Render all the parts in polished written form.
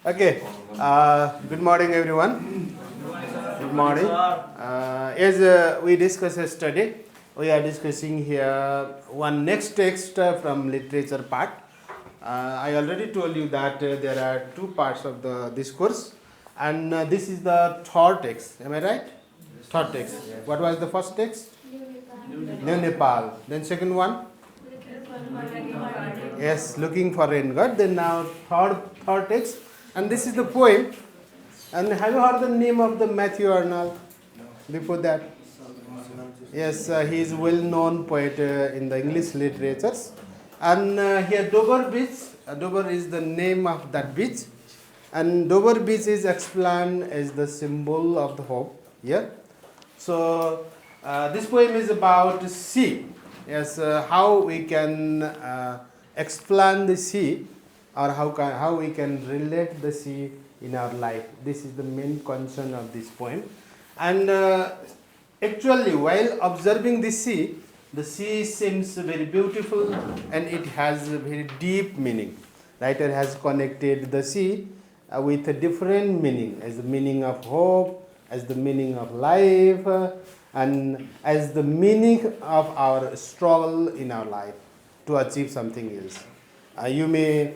Okay. Good morning, everyone. Good morning. As we discussed yesterday, we are discussing here one next text from literature part. I already told you that there are two parts of the discourse, and this is the third text. Am I right? Third text. What was the first text? New Nepal. Then second one? Yes, looking for rain god. Then now third text, and this is the poem. And have you heard the name of the Matthew Arnold before that? Yes, he is a well-known poet in the English literatures. And here Dover Beach. Dover is the name of that beach, and Dover Beach is explained as the symbol of the hope. Here, so this poem is about sea. Yes, how we can explain the sea, or how we can relate the sea in our life. This is the main concern of this poem. And actually, while observing the sea seems very beautiful, and it has a very deep meaning. Writer has connected the sea with a different meaning, as the meaning of hope, as the meaning of life, and as the meaning of our struggle in our life to achieve something else. You may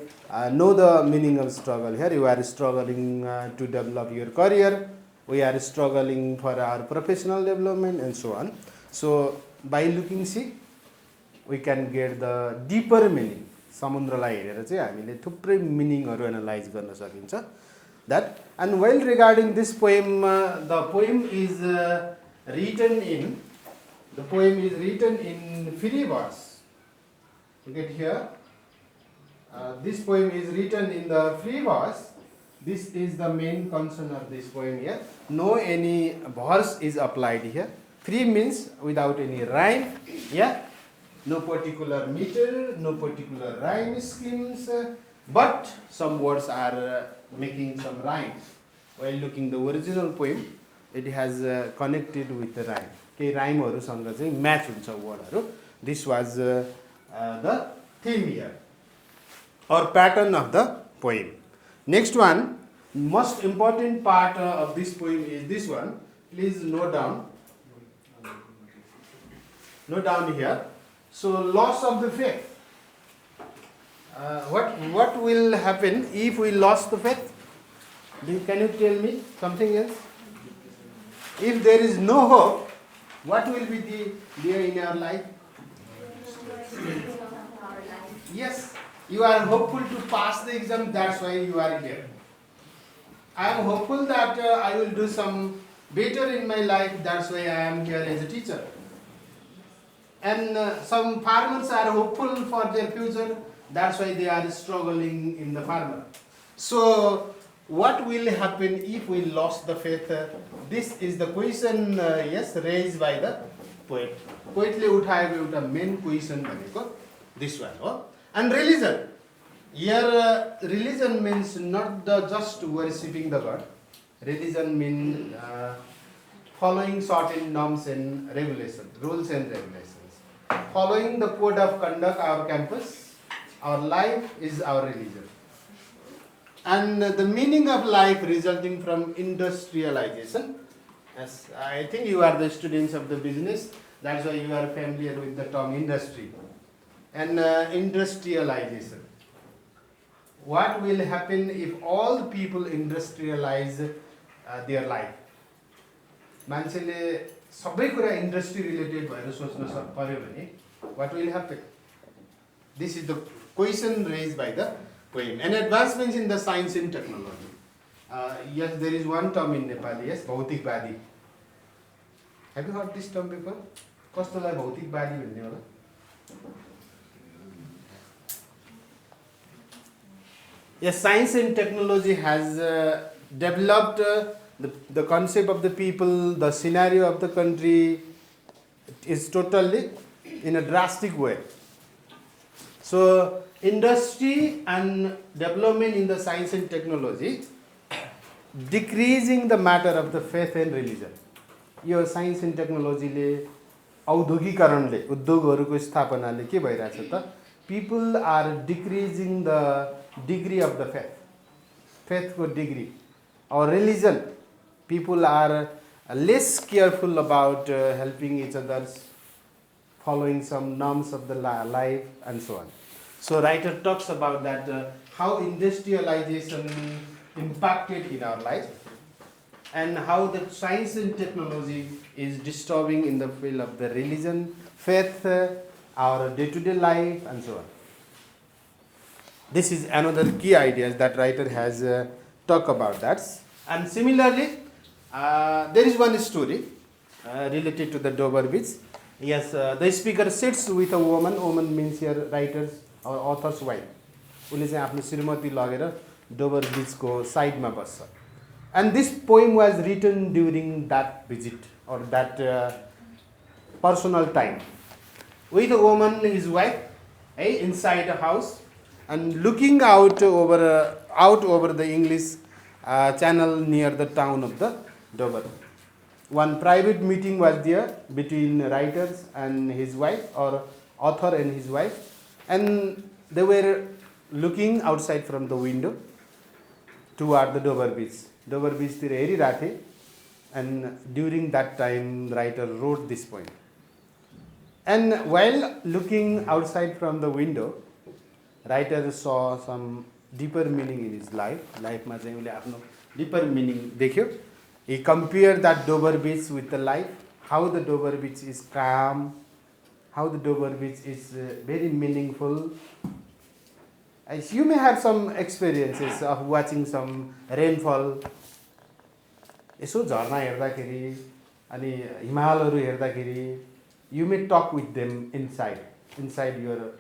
know the meaning of struggle here. You are struggling to develop your career. We are struggling for our professional development and so on. So by looking sea, we can get the deeper meaning. समुद्रलाई हेरेर चाहिँ हामीले थुप्रै मिनिङहरू analyse गर्न सकिन्छ. That, and while regarding this poem, the poem is written in free verse. You get here. This poem is written in the free verse. This is the main concern of this poem here. No any verse is applied here. Free means without any rhyme. Yeah. No particular meter, no particular rhyme schemes, but some words are making some rhymes. While looking the original poem, it has connected with the rhyme. Okay, rhyme or something match with some word. This was the theme here, or pattern of the poem. Next one, most important part of this poem is this one. Please note down. Note down here. So, loss of the faith. What will happen if we lost the faith? Can you tell me something else? If there is no hope, what will be there in our life? Yes, you are hopeful to pass the exam, that's why you are here. I am hopeful that I will do some better in my life, that's why I am here as a teacher. And some farmers are hopeful for their future, that's why they are struggling in the farmer. So, what will happen if we lost the faith? This is the question, raised by the poet. Poetले उठाएको एउटा main question भनेको this one हो. And religion. Here, religion means not just worshipping the God. Religion means following certain norms and regulations, rules and regulations. Following the code of conduct our campus, our life is our religion. And the meaning of life resulting from industrialization. As I think you are the students of the business, that's why you are familiar with the term industry. And industrialization. What will happen if all the people industrialize their life? मान्छेले सबै कुरा industry related भएर सोच्न पर्यो भने what will happen? This is the question raised by the poem. And advancements in the science and technology. Yes, there is one term in Nepali, yes, भौतिकवादी. Have you heard this term before? कस्तोलाई भौतिकवादी भन्ने होला? Yes, science and technology has developed the concept of the people, the scenario of the country is totally in a drastic way. So, industry and development in the science and technology decreasing the matter of the faith and religion. Yo science and टेक्नोलोजीले औद्योगिकरणले उद्योगहरूको स्थापनाले के भइरहेछ त people are decreasing the degree of the faith ko degree or religion. People are less careful about helping each others, following some norms of the life and so on. So writer talks about that how industrialization impacted in our life and how the science and technology is disturbing in the field of the religion, faith, our day-to-day life and so on. This is another key ideas that writer has talked about that. And similarly, there is one story related to the Dover Beach. Yes, the speaker sits with a woman. Woman means here writer's or author's wife. उसले चाहिँ आफ्नो श्रीमती लगेर डोबर बीचको साइडमा बस्छ. And this poem was written during that visit or that personal time. With a woman, his wife, inside a house and looking out over the English channel near the town of the Dover. One private meeting was there between writers and his wife or author and his wife, and they were looking outside from the window toward the Dover Beach. Dover Beach तिर हेरिरहेको थिए, and during that time writer wrote this poem. And while looking outside from the window, writer saw some deeper meaning in his life. Life मा चाहिँ उले आफ्नो deeper meaning देख्यो. He compared that Dover Beach with the life, how the Dover Beach is calm, how the Dover Beach is very meaningful. As you may have some experiences of watching some rainfall. यसो झरना हेर्दाखेरि अनि हिमालहरू हेर्दाखेरि you may talk with them inside your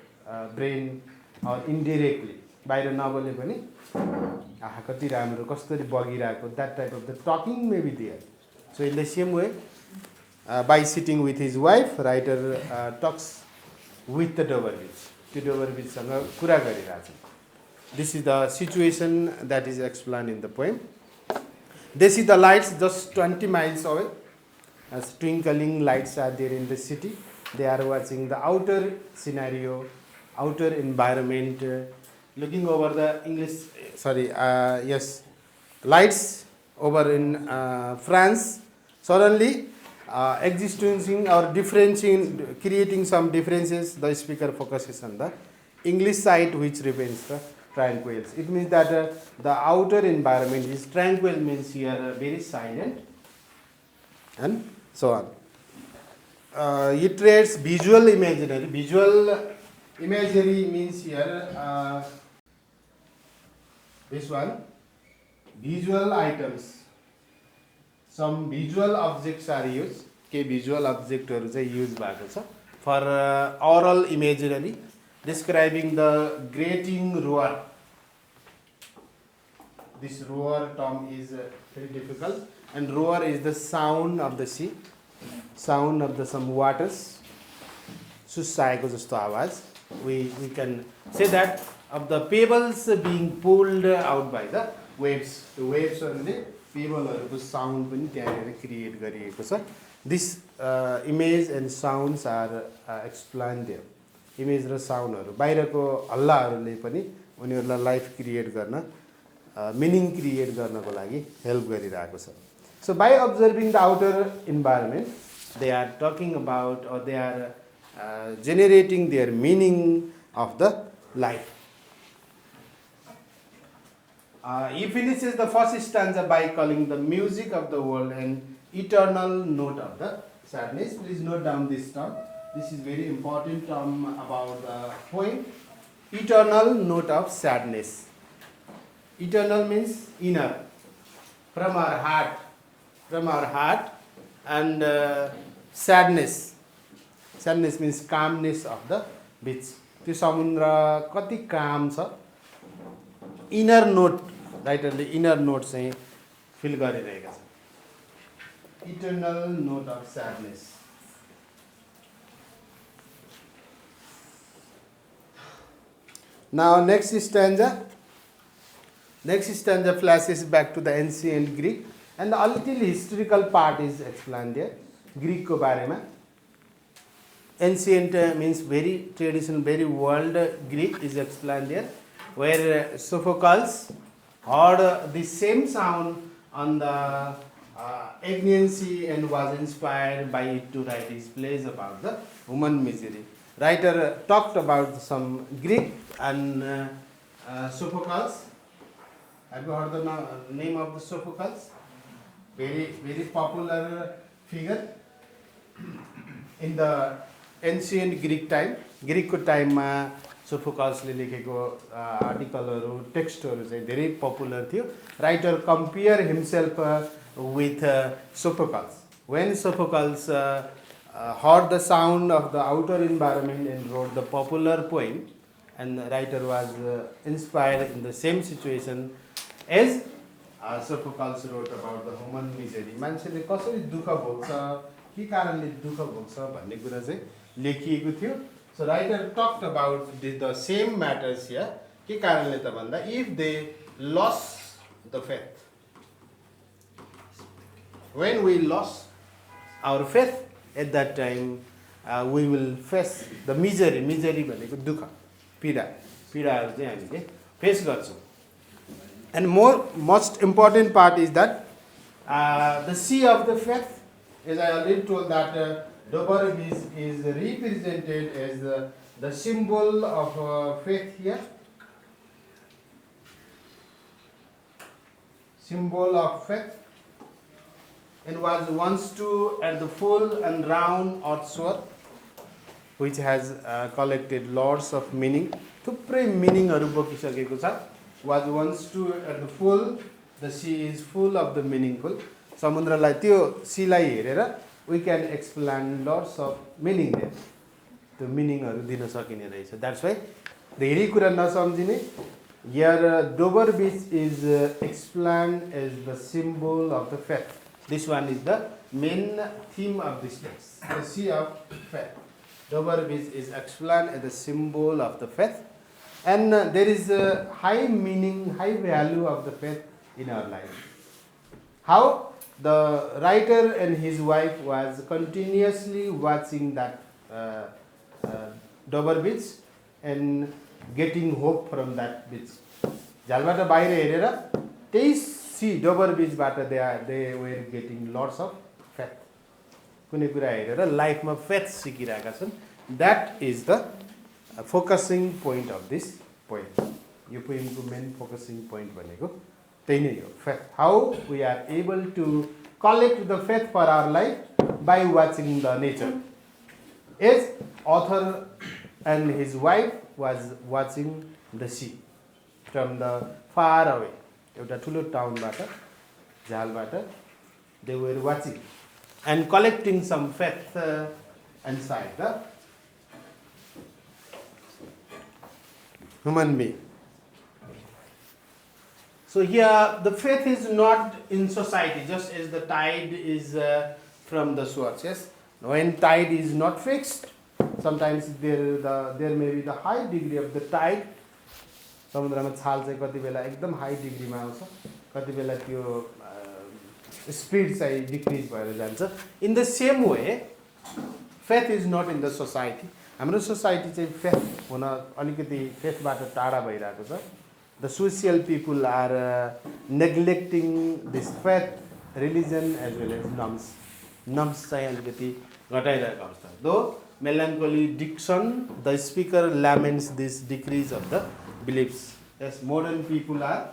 brain or indirectly. बाहिर नबोले पनि आहा कति राम्रो कसरी बगिरहेको, that type of the talking may be there. So in the same way, by sitting with his wife, writer talks with the Dover Beach. त्यो Dover Beach सँग कुरा गरिरहेछ. This is the situation that is explained in the poem. They see the lights just 20 miles away. As twinkling lights are there in the city. They are watching the outer scenario, outer environment, looking over the lights over in France. Suddenly, existing or differentiating, creating some differences, the speaker focuses on the English side, which remains the tranquil. It means that the outer environment is tranquil, means here very silent, and so on. It creates visual imaginary. Visual imagery means here this one, visual items. Some visual objects are used. Visual object used for oral imaginary, describing the grating roar. This roar term is very difficult, and roar is the sound of the sea, sound of the some waters. Susaeko jasto awaz. We can say that of the pebbles being pulled out by the waves. The waves are the pebble sound पनि त्यहाँनेर create गरिएको छ. This image and sounds are explained there. Image र soundहरु बाहिरको हल्लाहरुले पनि उनीहरुलाई life create गर्न meaning create गर्नको लागि help गरिरहेको छ. So by observing the outer environment, they are talking about or they are generating their meaning of the life. He finishes the first stanza by calling the music of the world an eternal note of the sadness. Please note down this term. This is very important term about the poem. Eternal note of sadness. Eternal means inner, from our heart, and sadness. Sadness means calmness of the beach. त्यो समुद्र कति काम छ. Inner note, writerले inner note चाहिँ fill गरिरहेका छन्. Eternal note of sadness. Now next stanza flashes back to the ancient Greek, and the little historical part is explained there. Greek को बारेमा. ancient means very traditional, very world Greek is explained there, where Sophocles heard the same sound on the Aegean Sea and was inspired by it to write his plays about the human misery. Writer talked about some Greek and Sophocles. Have you heard the name of the Sophocles? Very popular figure in the ancient Greek time. Greek time मा Sophocles ले लेखेको आर्टिकलहरु टेक्स्टहरु चाहिँ धेरै popular थियो. Writer compare himself with Sophocles. When Sophocles heard the sound of the outer environment and wrote the popular poem, and the writer was inspired in the same situation as Sophocles wrote about the human misery. मान्छेले कसरी दुःख भोग्छ, के कारणले दुःख भोग्छ भन्ने कुरा चाहिँ लेखिएको थियो. So writer talked about the same matters here. के कारणले त भन्दा if they lost the faith. When we lost our faith at that time, we will face the misery. Misery भनेको दुःख, पीडा, पीडाहरु चाहिँ हामीले फेस गर्छौं. And most important part is that the sea of the faith, as I already told that Dober is represented as the symbol of faith here. Symbol of faith. And was once to at the full and round earth sword, which has collected lots of meaning. थुप्रै मिनिङहरु बोकिसकेको छ. Was once to at the full, the sea is full of the meaningful. समुद्रलाई त्यो सीलाई हेरेर we can explain lots of meaning there. त्यो मिनिङहरु दिन सकिने रहेछ. That's why धेरै कुरा नसम्झिने. Here Dover Beach is explained as the symbol of the faith. This one is the main theme of this text. The sea of faith. Dover Beach is explained as the symbol of the faith. And there is a high meaning, high value of the faith in our life. How the writer and his wife was continuously watching that Dover Beach and getting hope from that beach. झालबाट बाहिर हेरेर त्यही सी डोबर बीचबाट they were getting lots of faith. कुनै कुरा हेरेर लाइफमा faith सिकिरहेका छन्. That is the focusing point of this poem. यो पोएमको मेन फोकसिङ पोइन्ट भनेको त्यही नै हो, faith. How we are able to collect the faith for our life by watching the nature. As author and his wife was watching the sea from the far away. एउटा ठुलो टाउनबाट झालबाट they were watching and collecting some faith inside the human being. So here the faith is not in society, just as the tide is from the source. Yes, when tide is not fixed, sometimes there may be the high degree of the tide. समुद्रमा छाल चाहिँ कति बेला एकदम high डिग्रीमा आउँछ, कति बेला त्यो speed चाहिँ decrease भएर जान्छ. In the same way faith is not in the society. हाम्रो सोसाइटी चाहिँ फेथ हुन अलिकति फेथबाट टाढा भइरहेको छ. The social people are neglecting this faith, religion as well as norms चाहिँ अलिकति घटाइरहेको अवस्था. Though melancholy diction the speaker laments this decrease of the beliefs. Yes, modern people are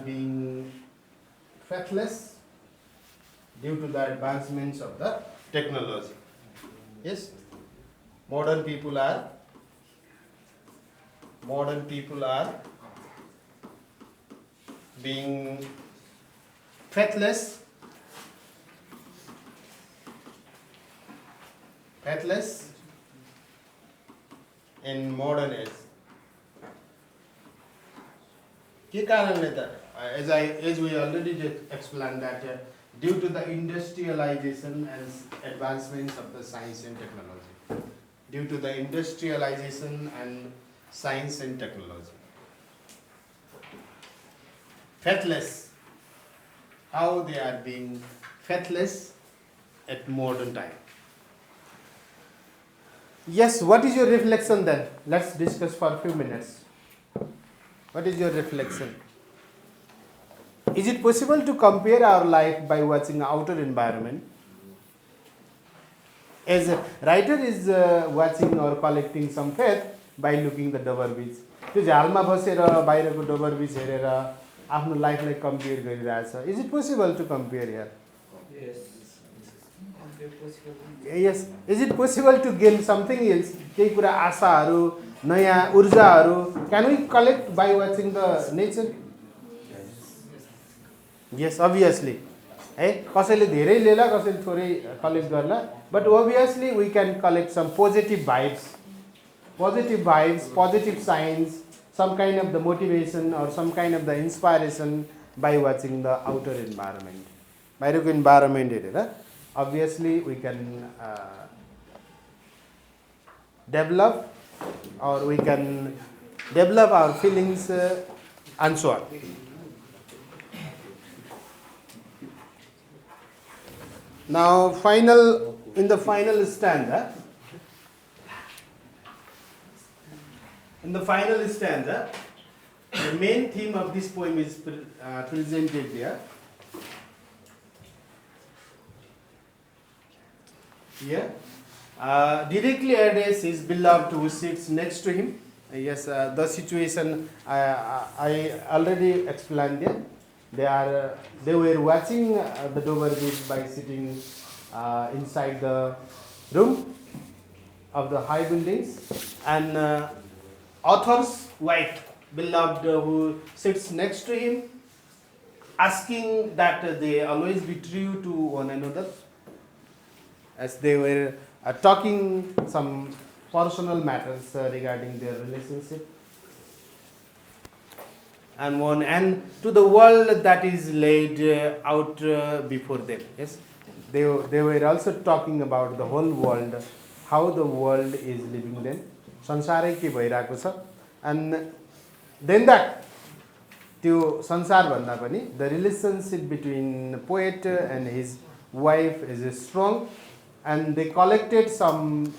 being faithless due to the advancements of the technology. Yes, modern people are being faithless in modern age. के कारणले त as we already explained that due to the industrialization and advancements of the science and technology. Due to the industrialization and science and technology. Faithless. how they are being faithless at modern time. Yes, what is your reflection then? Let's discuss for a few minutes. What is your reflection? Is it possible to compare our life by watching outer environment? As a writer is watching or collecting some faith by looking the dover beach. त्यो झालमा बसेर बाहिरको डोबर बीच हेरेर आफ्नो लाइफलाई compare गरिरहेछ. Is it possible to compare here? Yes. Is it possible to gain something else? केही कुरा आशाहरू, नयाँ ऊर्जाहरू. Can we collect by watching the nature? Yes, obviously. है कसैले धेरै लेला कसैले थोरै कलेक्ट गर्ला. But obviously we can collect some positive vibes, positive signs, some kind of the motivation or some kind of the inspiration by watching the outer environment. बाहिरको environment हेरेर obviously we can develop or we can develop our feelings and so on. Now in the final stanza, the main theme of this poem is presented there. Here, directly address his beloved who sits next to him. Yes, the situation I already explained there. They were watching the Dover Beach by sitting inside the room of the high buildings, and author's wife, beloved, who sits next to him, asking that they always be true to one another, as they were talking some personal matters regarding their relationship, and to the world that is laid out before them. Yes, they were also talking about the whole world, how the world is living them. संसारै के भइरहेको छ. And then that त्यो संसार भन्दा पनि the relationship between the poet and his wife is strong, and they collected some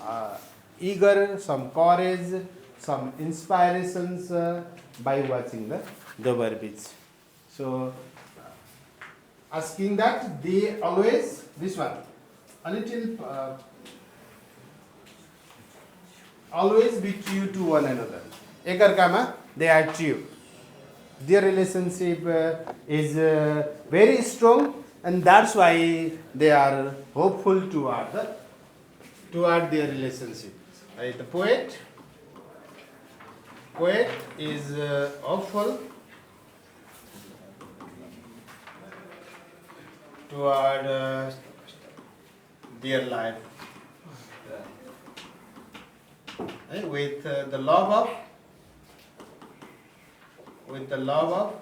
eager, some courage, some inspirations by watching the Dover Beach. So asking that they always, this one, a little always be true to one another. Ekarkama, they are true. Their relationship is very strong, and that's why they are hopeful toward their relationship. Right? The poet is hopeful toward their life. With the love of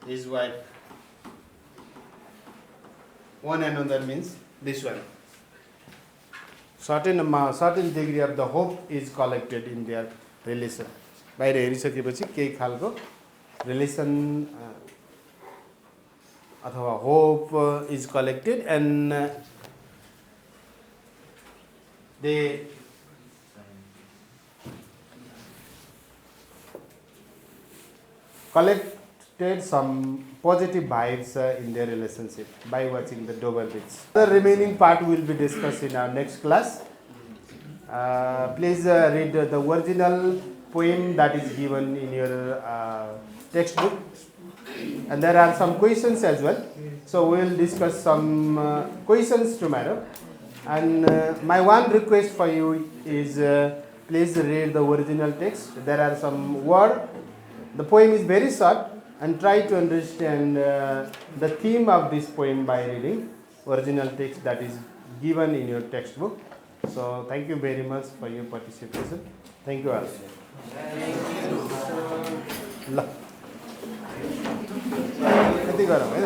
his wife. One another means this one. Certain degree of the hope is collected in their relation. बाहिर हेरिसकेपछि केही खालको relation अथवा hope is collected, and they collected some positive vibes in their relationship by watching the Dover Beach. The remaining part will be discussed in our next class. Please read the original poem that is given in your textbook, and there are some questions as well. So we will discuss some questions tomorrow. And my one request for you is please read the original text. There are some words. The poem is very short, and try to understand the theme of this poem by reading original text that is given in your textbook. So thank you very much for your participation. Thank you all. ल कति गरौँ हैन